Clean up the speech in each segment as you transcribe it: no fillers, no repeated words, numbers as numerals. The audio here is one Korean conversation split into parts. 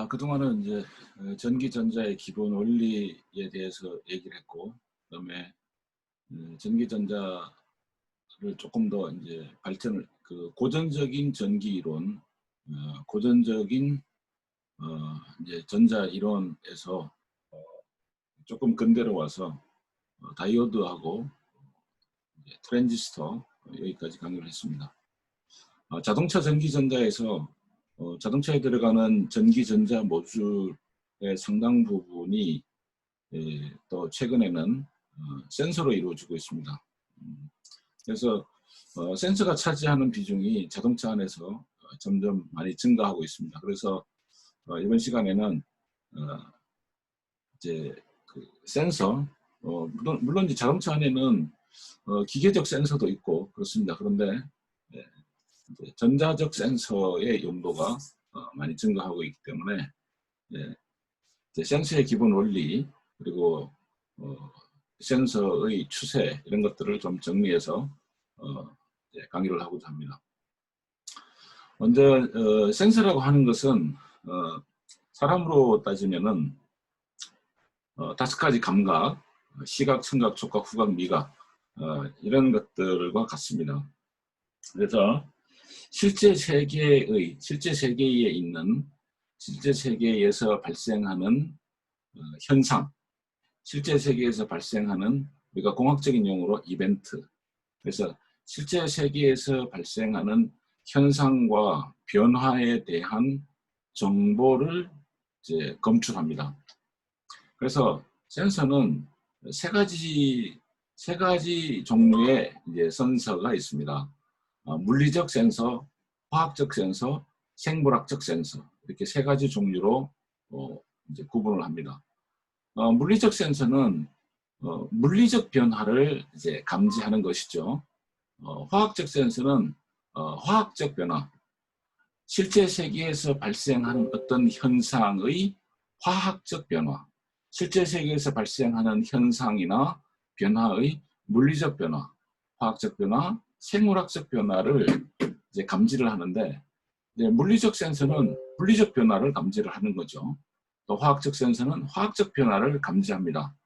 그동안은 이제 전기 전자의 기본 원리에 대해서 얘기를 했고, 그다음에 전기 전자를 조금 더 이제 발전을 고전적인 전기 이론, 고전적인 이제 전자 이론에서 어, 조금 근대로 와서 다이오드하고 이제 트랜지스터 여기까지 강의를 했습니다. 자동차 전기 전자에서 자동차에 들어가는 전기 전자 모듈의 상당 부분이 또 최근에는 센서로 이루어지고 있습니다. 그래서 센서가 차지하는 비중이 자동차 안에서 점점 많이 증가하고 있습니다. 그래서 이번 시간에는 이제 그 센서, 물론 이제 자동차 안에는 기계적 센서도 있고 그렇습니다. 그런데 이제 전자적 센서의 용도가 많이 증가하고 있기 때문에 이제 센서의 기본 원리, 그리고 센서의 추세, 이런 것들을 좀 정리해서 강의를 하고자 합니다. 먼저 센서라고 하는 것은 사람으로 따지면은 5가지 감각, 시각, 청각, 촉각, 후각, 미각, 이런 것들과 같습니다. 그래서 실제 세계에 있는, 실제 세계에서 발생하는 현상, 실제 세계에서 발생하는, 우리가 공학적인 용어로 이벤트, 그래서 실제 세계에서 발생하는 현상과 변화에 대한 정보를 이제 검출합니다. 그래서 센서는 세 가지 종류의 이제 센서가 있습니다. 물리적 센서, 화학적 센서, 생물학적 센서, 이렇게 세 가지 종류로 이제 구분을 합니다. 물리적 센서는 물리적 변화를 이제 감지하는 것이죠. 화학적 센서는 화학적 변화, 실제 세계에서 발생하는 어떤 현상의 화학적 변화, 실제 세계에서 발생하는 현상이나 변화의 물리적 변화, 화학적 변화, 생물학적 변화를 이제 감지를 하는데, 이제 물리적 센서는 물리적 변화를 감지를 하는 거죠. 또 화학적 센서는 화학적 변화를 감지합니다.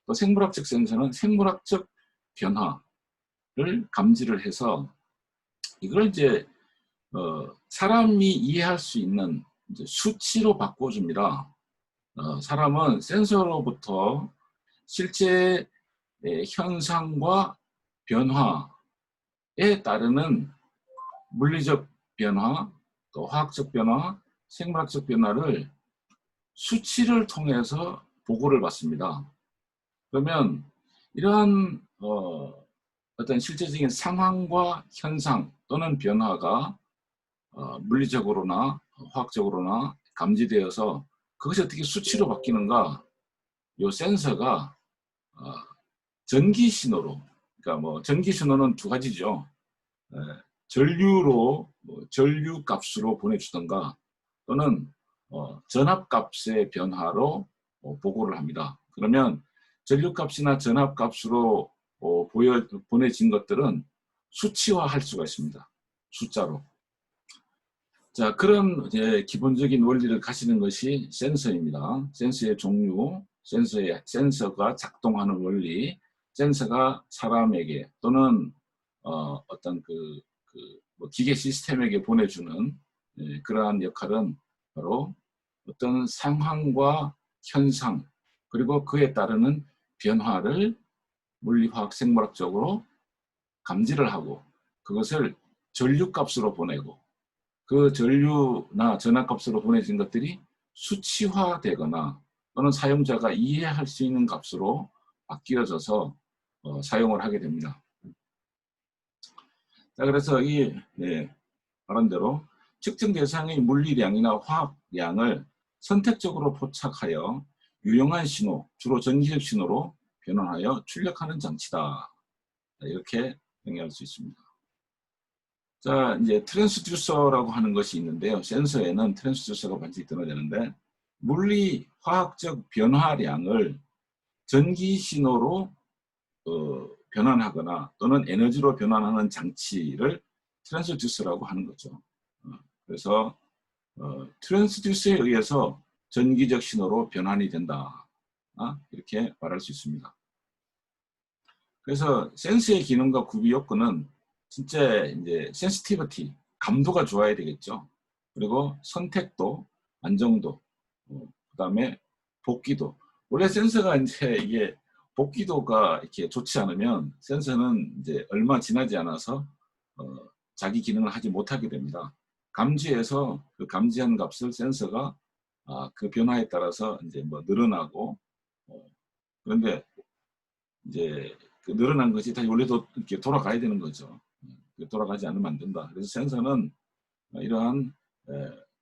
또 생물학적 센서는 생물학적 변화를 감지를 해서 이걸 이제 사람이 이해할 수 있는 이제 수치로 바꿔줍니다. 사람은 센서로부터 실제 현상과 변화에 따르는 물리적 변화, 또 화학적 변화, 생물학적 변화를 수치를 통해서 보고를 받습니다. 그러면 이러한 어떤 실제적인 상황과 현상 또는 변화가 물리적으로나 화학적으로나 감지되어서 그것이 어떻게 수치로 바뀌는가? 이 센서가 전기 신호로, 그러니까 뭐 전기 신호는 두 가지죠. 전류로, 전류 값으로 보내주던가, 또는 전압 값의 변화로 보고를 합니다. 그러면 전류 값이나 전압 값으로 보내진 것들은 수치화할 수가 있습니다. 숫자로. 자, 그런 이제 기본적인 원리를 가지는 것이 센서입니다. 센서의 종류, 센서가 작동하는 원리, 센서가 사람에게 또는 어떤 뭐 기계 시스템에게 보내주는 그러한 역할은 바로 어떤 상황과 현상, 그리고 그에 따르는 변화를 물리화학 생물학적으로 감지를 하고, 그것을 전류값으로 보내고, 그 전류나 전압값으로 보내진 것들이 수치화되거나 또는 사용자가 이해할 수 있는 값으로 바뀌어져서 사용을 하게 됩니다. 자, 그래서 이 말한 대로 측정 대상의 물리량이나 화학량을 선택적으로 포착하여 유용한 신호, 주로 전기적 신호로 변환하여 출력하는 장치다. 이렇게 정의할 수 있습니다. 자, 이제 트랜스듀서라고 하는 것이 있는데요. 센서에는 트랜스듀서가 반드시 들어가는데, 물리 화학적 변화량을 전기 신호로 변환하거나 또는 에너지로 변환하는 장치를 트랜스듀서라고 하는 거죠. 그래서 트랜스듀서에 의해서 전기적 신호로 변환이 된다. 이렇게 말할 수 있습니다. 그래서 센스의 기능과 구비 요건은 진짜 이제 센시티비티, 감도가 좋아야 되겠죠. 그리고 선택도, 안정도, 그다음에 복귀도. 원래 센서가 이제 이게 복귀도가 이렇게 좋지 않으면 센서는 이제 얼마 지나지 않아서 자기 기능을 하지 못하게 됩니다. 감지해서 그 감지한 값을 센서가 그 변화에 따라서 이제 뭐 늘어나고 그런데 이제 그 늘어난 것이 다시 원래도 이렇게 돌아가야 되는 거죠. 돌아가지 않으면 안 된다. 그래서 센서는 이러한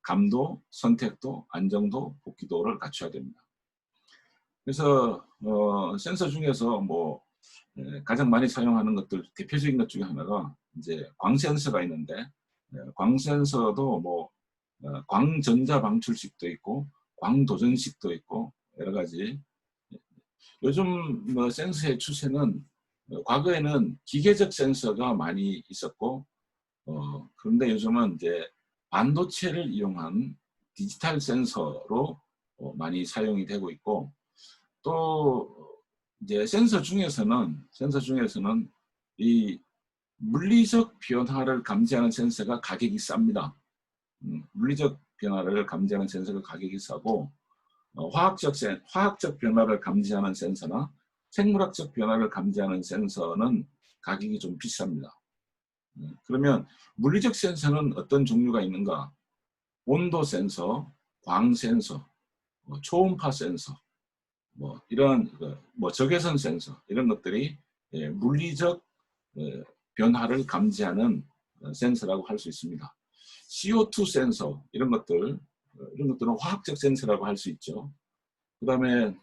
감도, 선택도, 안정도, 복귀도를 갖춰야 됩니다. 그래서 센서 중에서 뭐 가장 많이 사용하는 것들 대표적인 것 중에 하나가 이제 광 센서가 있는데 광 센서도 뭐 광전자 방출식도 있고 광도전식도 있고 여러 가지. 요즘 뭐 센서의 추세는 과거에는 기계적 센서가 많이 있었고 그런데 요즘은 이제 반도체를 이용한 디지털 센서로 많이 사용이 되고 있고 또 이제 센서 중에서는 이 물리적 변화를 감지하는 센서가 가격이 쌉니다. 물리적 변화를 감지하는 센서가 가격이 싸고 화학적 변화를 감지하는 센서나 생물학적 변화를 감지하는 센서는 가격이 좀 비쌉니다. 그러면 물리적 센서는 어떤 종류가 있는가? 온도 센서, 광 센서, 초음파 센서, 뭐 이런 뭐 적외선 센서 이런 것들이 물리적 변화를 감지하는 센서라고 할 수 있습니다. CO2 센서 이런 것들은 화학적 센서라고 할 수 있죠. 그다음에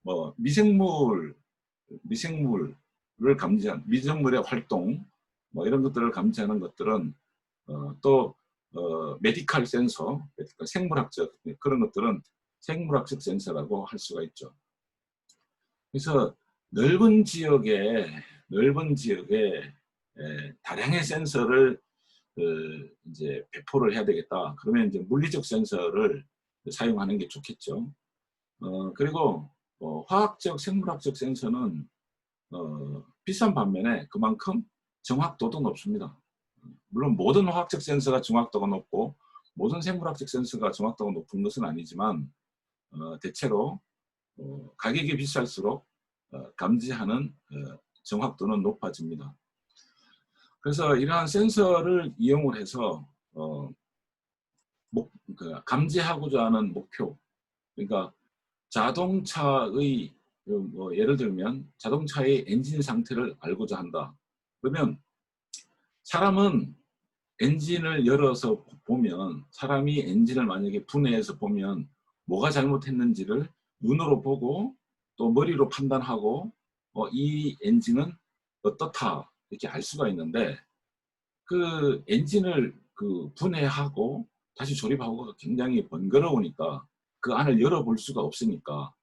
뭐 미생물을 감지한 미생물의 활동 뭐 이런 것들을 감지하는 것들은 또 메디컬 센서, 생물학적 그런 것들은 생물학적 센서라고 할 수가 있죠. 그래서 넓은 지역에 다량의 센서를 이제 배포를 해야 되겠다. 그러면 이제 물리적 센서를 사용하는 게 좋겠죠. 그리고 화학적, 생물학적 센서는 비싼 반면에 그만큼 정확도도 높습니다. 물론 모든 화학적 센서가 정확도가 높고 모든 생물학적 센서가 정확도가 높은 것은 아니지만 대체로 가격이 비쌀수록 감지하는 정확도는 높아집니다. 그래서 이러한 센서를 이용을 해서 감지하고자 하는 목표, 그러니까 자동차의 뭐 예를 들면 자동차의 엔진 상태를 알고자 한다. 그러면 사람은 엔진을 열어서 보면 사람이 엔진을 만약에 분해해서 보면 뭐가 잘못했는지를 눈으로 보고 또 머리로 판단하고 이 엔진은 어떻다 이렇게 알 수가 있는데 그 엔진을 분해하고 다시 조립하고 굉장히 번거로우니까 그 안을 열어볼 수가 없으니까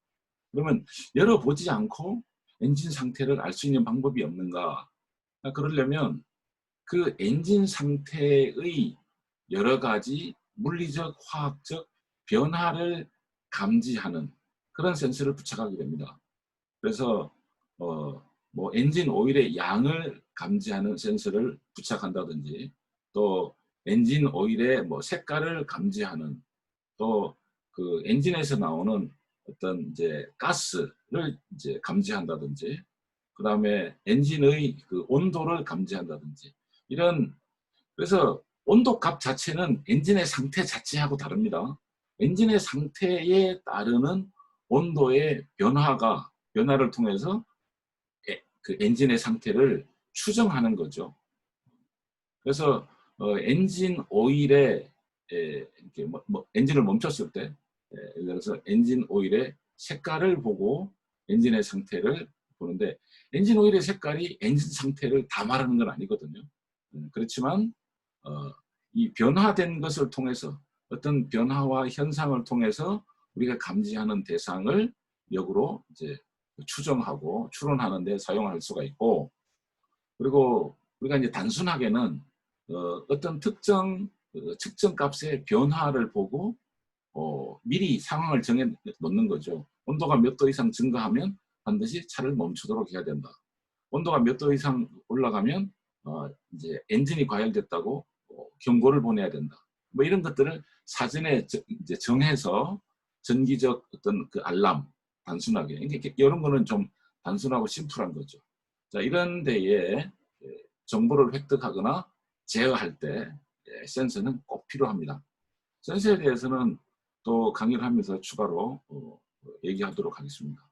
그러면 열어보지 않고 엔진 상태를 알 수 있는 방법이 없는가? 그러려면 그 엔진 상태의 여러 가지 물리적, 화학적 변화를 감지하는 그런 센서를 부착하게 됩니다. 그래서 뭐 엔진 오일의 양을 감지하는 센서를 부착한다든지 또 엔진 오일의 뭐 색깔을 감지하는 또 그 엔진에서 나오는 어떤 이제 가스를 이제 감지한다든지 그 다음에 엔진의 그 온도를 감지한다든지 이런 그래서 온도 값 자체는 엔진의 상태 자체하고 다릅니다. 엔진의 상태에 따르는 온도의 변화를 통해서 그 엔진의 상태를 추정하는 거죠. 그래서 엔진 오일에 이렇게 엔진을 멈췄을 때 예를 들어서 엔진 오일의 색깔을 보고 엔진의 상태를 보는데 엔진 오일의 색깔이 엔진 상태를 다 말하는 건 아니거든요. 그렇지만 이 변화된 것을 통해서 어떤 변화와 현상을 통해서 우리가 감지하는 대상을 역으로 이제 추정하고 추론하는 데 사용할 수가 있고 그리고 우리가 이제 단순하게는 어떤 특정 측정 값의 변화를 보고 미리 상황을 정해 놓는 거죠. 온도가 몇 도 이상 증가하면 반드시 차를 멈추도록 해야 된다. 온도가 몇 도 이상 올라가면 이제 엔진이 과열됐다고 경고를 보내야 된다. 뭐 이런 것들을 사전에 이제 정해서 전기적 어떤 그 알람, 단순하게 이런 거는 좀 단순하고 심플한 거죠. 자, 이런 데에 정보를 획득하거나 제어할 때 센서는 꼭 필요합니다. 센서에 대해서는 또 강의를 하면서 추가로 얘기하도록 하겠습니다.